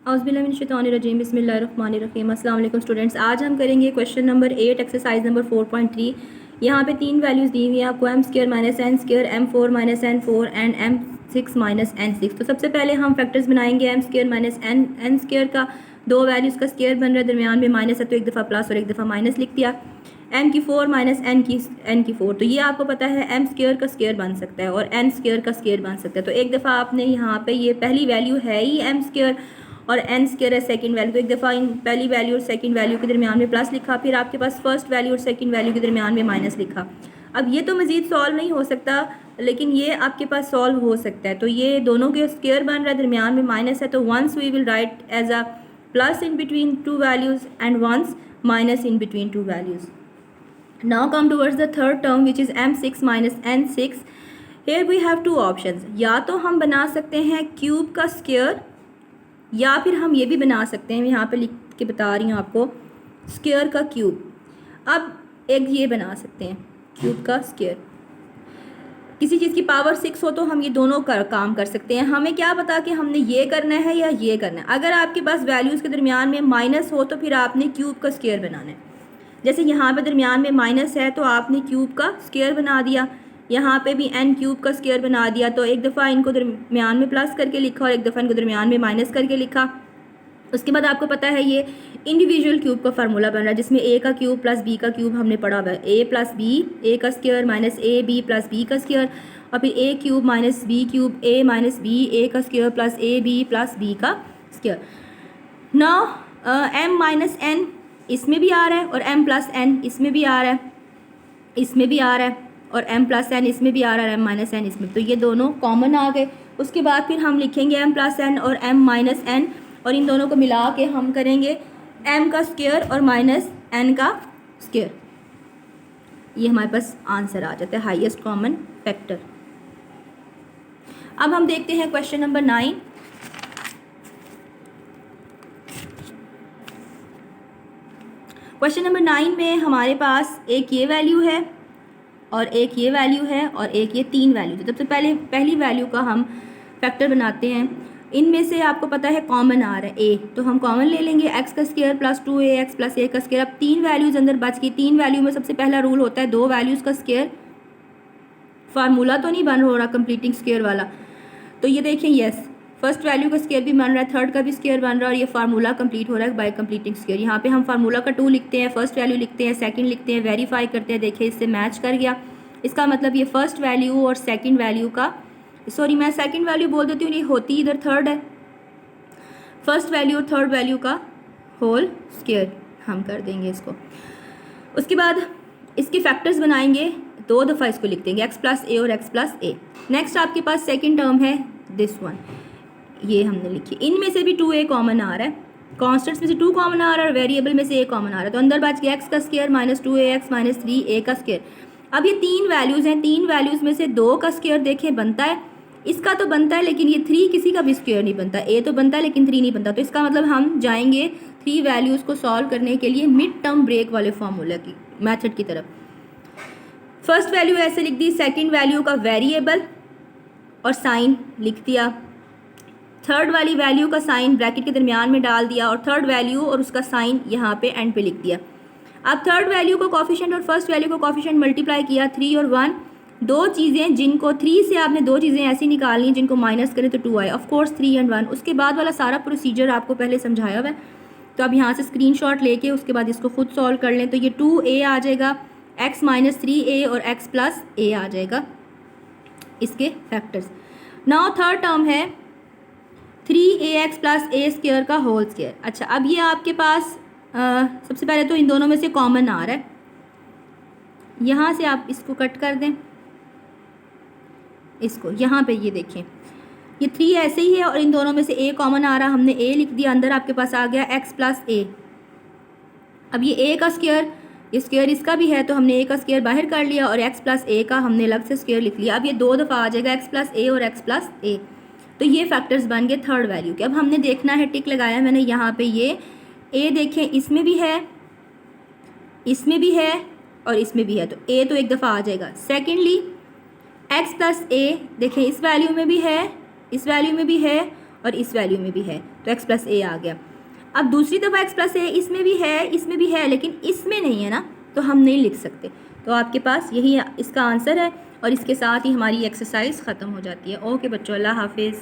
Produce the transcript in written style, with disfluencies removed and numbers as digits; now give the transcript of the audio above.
औज़ुबिल्लाहिमिनश्शैतानिर्रजीम बिस्मिल्लाहिर्रहमानिर्रहीम। अस्सलाम वालेकुम स्टूडेंट्स, आज हम करेंगे क्वेश्चन नंबर 8 एक्सरसाइज नंबर 4.3। यहाँ पे तीन वैल्यूज़ दी हुई हैं आपको, m square minus n square, m4 minus n four and m6 minus n six. तो सबसे पहले हम फैक्टर्स बनाएंगे m square minus n square का। दो वैल्यूज़ का स्क्र बन रहा है, दरमियान में माइनस है तो एक दफ़ा प्लस और एक दफ़ा माइनस लिख दिया। m की 4 माइनस n की 4, तो ये आपको पता है m स्क्र का स्क्र बन सकता है और n स्क्र का स्क्र बन सकता है। तो एक दफ़ा आपने यहाँ पे ये पहली वैल्यू है ही m स्क्र और n स्क्र है सेकंड वैल्यू, तो एक दफ़ा इन पहली वैल्यू और सेकंड वैल्यू के दरमियान में प्लस लिखा, फिर आपके पास फर्स्ट वैल्यू और सेकंड वैल्यू के दरमियान में माइनस लिखा। अब ये तो मज़ीद सॉल्व नहीं हो सकता, लेकिन ये आपके पास सॉल्व हो सकता है। तो ये दोनों के स्क्र बन रहा है, दरमियान में माइनस है, तो once we will write as a plus in between two values and once minus in between two values. Now come towards the third term which is m6 minus n6. Here we have two options. या तो हम बना सकते हैं cube का square, या फिर हम ये भी बना सकते हैं, मैं यहाँ पे लिख के बता रही हूँ आपको, स्क्वायर का क्यूब। अब एक ये बना सकते हैं क्यूब का स्क्वायर, किसी चीज़ की पावर 6 हो तो हम ये दोनों काम कर सकते हैं। हमें क्या पता कि हमने ये करना है या ये करना है। अगर आपके पास वैल्यूज़ के दरमियान में माइनस हो तो फिर आपने क्यूब का स्क्वायर बनाना है। जैसे यहाँ पे दरमियान में माइनस है तो आपने क्यूब का स्क्वायर बना दिया, यहाँ पे भी n क्यूब का स्क्वायर बना दिया। तो एक दफ़ा इनको दरमियान में प्लस करके लिखा और एक दफ़ा इनको दरमियान में माइनस करके लिखा। उसके बाद आपको पता है ये इंडिविजुअल क्यूब का फार्मूला बन रहा है, जिसमें a का क्यूब प्लस b का क्यूब हमने पढ़ा हुआ है, a प्लस b a का square minus a b plus b का स्क्वायर, और फिर a cube minus b cube a minus b a का square plus a b plus b का square. Now m minus n इसमें भी आ रहा है और m प्लस n इसमें भी आ रहा है, इसमें भी आ रहा है, और m प्लस n इसमें भी आ रहा है, m माइनस n इसमें, तो ये दोनों कॉमन आ गए। उसके बाद फिर हम लिखेंगे m प्लस n और m माइनस n, और इन दोनों को मिला के हम करेंगे m का स्क्वायर और माइनस n का स्क्वायर। ये हमारे पास आंसर आ जाता है, हाईएस्ट कॉमन फैक्टर। अब हम देखते हैं क्वेश्चन नंबर 9। क्वेश्चन नंबर 9 में हमारे पास एक ये वैल्यू है और एक ये वैल्यू है और एक ये तीन वैल्यू है। सबसे पहले पहली वैल्यू का हम फैक्टर बनाते हैं। इनमें से आपको पता है कॉमन आ रहा है a, तो हम कॉमन ले लेंगे x का square plus 2ax plus a का स्क्वायर। अब तीन वैल्यूज़ अंदर बच गई। तीन वैल्यू में सबसे पहला रूल होता है दो वैल्यूज़ का स्क्वायर। फार्मूला तो नहीं बन हो रहा कंप्लीटिंग स्क्वायर वाला, तो ये देखें यस, फर्स्ट वैल्यू का स्क्वायर भी बन रहा है, थर्ड का भी स्क्वायर बन रहा है, और ये फार्मूला कंप्लीट हो रहा है बाय कंप्लीटिंग स्क्वायर। यहाँ पे हम फार्मूला का 2 लिखते हैं, फर्स्ट वैल्यू लिखते हैं, सेकंड लिखते हैं, वेरीफाई करते हैं, देखिए इससे मैच कर गया। इसका मतलब ये फर्स्ट वैल्यू और सेकंड वैल्यू का, सॉरी मैं सेकंड वैल्यू बोल देती हूँ, ये होती इधर थर्ड है, फर्स्ट वैल्यू और थर्ड वैल्यू का होल स्क्वायर हम कर देंगे इसको। उसके बाद इसके फैक्टर्स बनाएंगे, दो दफ़ा इसको लिख देंगे x प्लस ए और x प्लस ए। नेक्स्ट आपके पास सेकेंड टर्म है दिस वन, ये हमने लिखी। इनमें से भी 2a कॉमन आ रहा है, कॉन्स्टेंट्स में से 2 कॉमन आ रहा है और वेरिएबल में से a कॉमन आ रहा है, तो अंदर बच गया x का square minus 2ax minus 3a का स्क्वायर। अब ये तीन वैल्यूज़ हैं, तीन वैल्यूज़ में से 2 का स्क्वायर देखें बनता है, इसका तो बनता है लेकिन ये 3 किसी का भी स्क्वायर नहीं बनता, a तो बनता है लेकिन 3 नहीं बनता। तो इसका मतलब हम जाएंगे 3 वैल्यूज़ को सॉल्व करने के लिए मिड टर्म ब्रेक वाले फार्मूला की मैथड की तरफ। फर्स्ट वैल्यू ऐसे लिख दी, सेकंड वैल्यू का वेरिएबल और साइन लिख दिया, थर्ड वाली वैल्यू का साइन ब्रैकेट के दरमियान में डाल दिया, और थर्ड वैल्यू और उसका साइन यहाँ पे एंड पे लिख दिया। अब थर्ड वैल्यू को कॉफिशिएंट और फर्स्ट वैल्यू को कॉफिशिएंट मल्टीप्लाई किया, 3 और 1, दो चीज़ें जिनको 3 से आपने दो चीज़ें ऐसी निकालनी जिनको माइनस करें तो 2 आए, ऑफ कोर्स 3 एंड 1। उसके बाद वाला सारा प्रोसीजर आपको पहले समझाया हुआ है, तो अब यहाँ से स्क्रीनशॉट लेके उसके बाद इसको खुद सॉल्व कर लें। तो ये 2a आ जाएगा, x माइनस 3a और x प्लस a आ जाएगा इसके फैक्टर्स। नाउ थर्ड टर्म है 3ax प्लस a स्क्वायर का होल स्क्वायर। अच्छा, अब ये आपके पास सबसे पहले तो इन दोनों में से कॉमन आ रहा है, यहाँ से आप इसको कट कर दें, इसको यहाँ पे ये देखें ये 3 ऐसे ही है और इन दोनों में से a कॉमन आ रहा, हमने a लिख दिया, अंदर आपके पास आ गया x प्लस a। अब ये a का स्क्वायर, ये स्क्वायर इसका भी है तो हमने a का स्क्वायर बाहर कर लिया और x प्लस a का हमने अलग से स्क्वायर लिख लिया। अब ये 2 दफ़ा आ जाएगा x प्लस a और x प्लस a, तो ये फैक्टर्स बन गए थर्ड वैल्यू के। अब हमने देखना है, टिक लगाया मैंने यहाँ पे, ये a देखें इसमें भी है, इसमें भी है और इसमें भी है, तो a तो एक दफ़ा आ जाएगा। सेकेंडली x प्लस a देखें इस वैल्यू में भी है, इस वैल्यू में भी है और इस वैल्यू में भी है, तो x प्लस ए आ गया। अब दूसरी दफ़ा x प्लस ए इसमें भी है लेकिन इसमें नहीं है ना, तो हम नहीं लिख सकते। तो आपके पास यही इसका आंसर है और इसके साथ ही हमारी एक्सरसाइज ख़त्म हो जाती है। ओके बच्चों, अल्लाह हाफिज़।